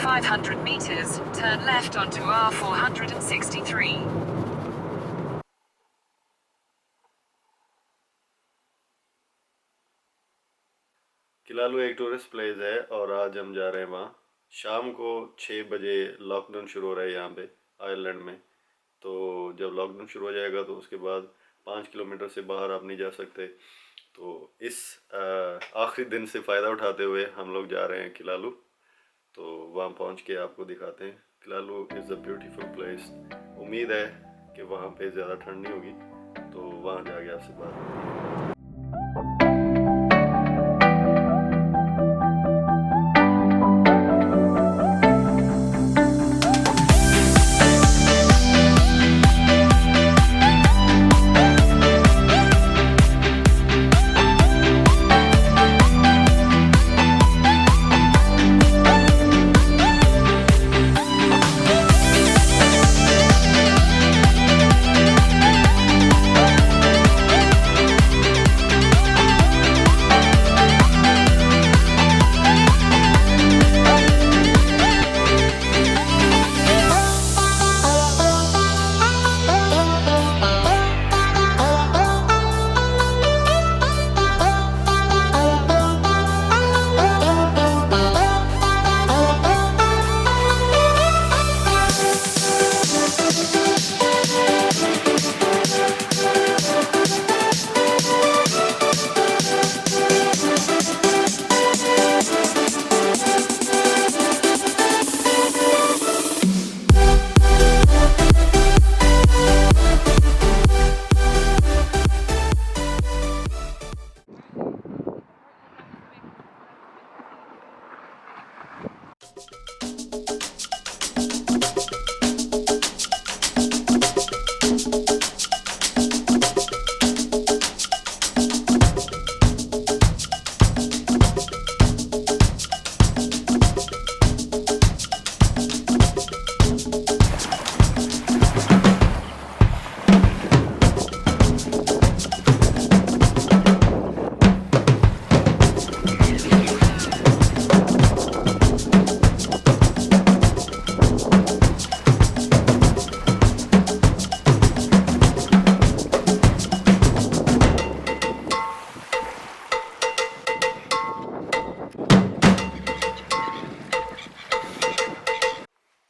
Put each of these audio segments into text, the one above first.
500 meters, turn left onto R463. किलालू एक tourist place है और आज हम जा रहे हैं वहाँ। शाम को 6 बजे लॉकडाउन शुरू हो रहा है यहाँ पे आयरलैंड में। तो जब लॉकडाउन शुरू हो जाएगा तो उसके बाद 5 किलोमीटर से बाहर आप नहीं जा सकते। तो इस आखिरी दिन से फ़ायदा उठाते हुए हम लोग जा रहे हैं किलालू। तो वहाँ पहुँच के आपको दिखाते हैं। किलालू इज़ अ ब्यूटीफुल प्लेस। उम्मीद है कि वहाँ पे ज़्यादा ठंड नहीं होगी, तो वहाँ जाके आपसे बात होती है।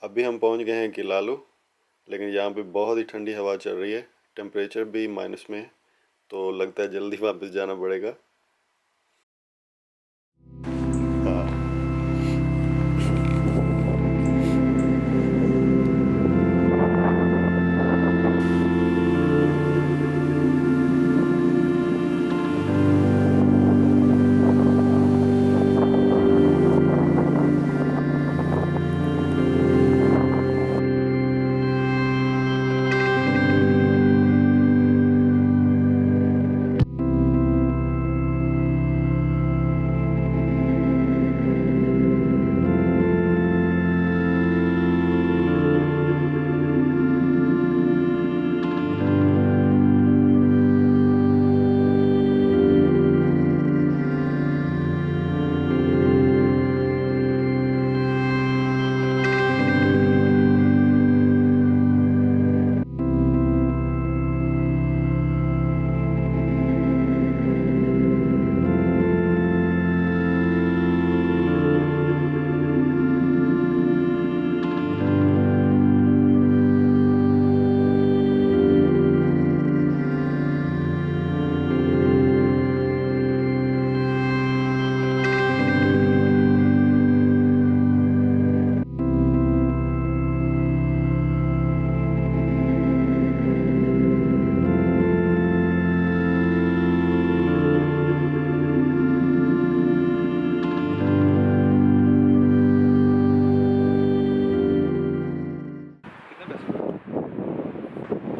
अभी हम पहुंच गए हैं किलालू, लेकिन यहाँ पे बहुत ही ठंडी हवा चल रही है। टेम्परेचर भी माइनस में है, तो लगता है जल्दी वापस जाना पड़ेगा।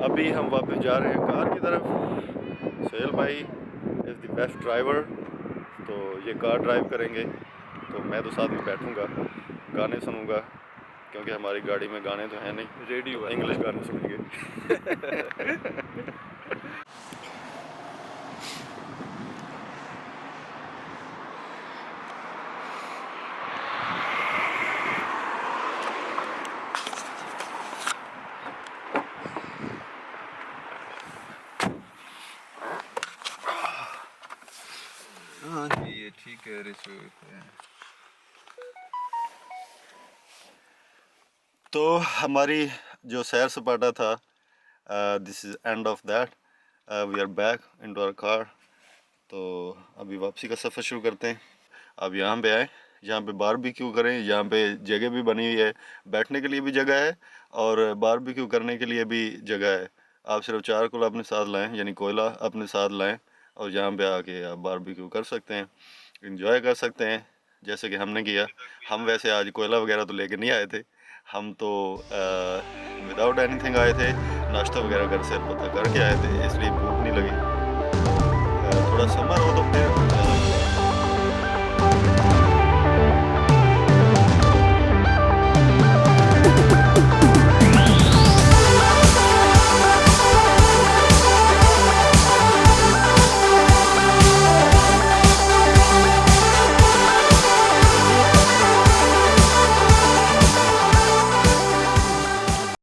अभी हम वापस जा रहे हैं कार की तरफ। सोहेल भाई इज़ द बेस्ट ड्राइवर, तो ये कार ड्राइव करेंगे, तो मैं तो साथ में बैठूंगा, गाने सुनूंगा, क्योंकि हमारी गाड़ी में गाने तो हैं नहीं, रेडियो इंग्लिश गाने सुनेंगे। तो हमारी जो सैर सपाटा था, this is end of that. We are back into our car. तो अभी वापसी का सफ़र शुरू करते हैं। अब यहाँ पे आए, यहाँ पे बारबेक्यू करें। यहाँ पे जगह भी बनी हुई है, बैठने के लिए भी जगह है और बारबेक्यू करने के लिए भी जगह है। आप सिर्फ चारकोल अपने साथ लाएं, यानी कोयला अपने साथ लाएं और यहाँ पे आके आप बारबेक्यू कर सकते हैं, इंजॉय कर सकते हैं जैसे कि हमने किया। हम वैसे आज कोयला वगैरह तो लेके नहीं आए थे, हम तो विदाउट एनीथिंग आए थे। नाश्ता वगैरह घर से पता करके आए थे, इसलिए भूख नहीं लगी। थोड़ा समर हो तो फिर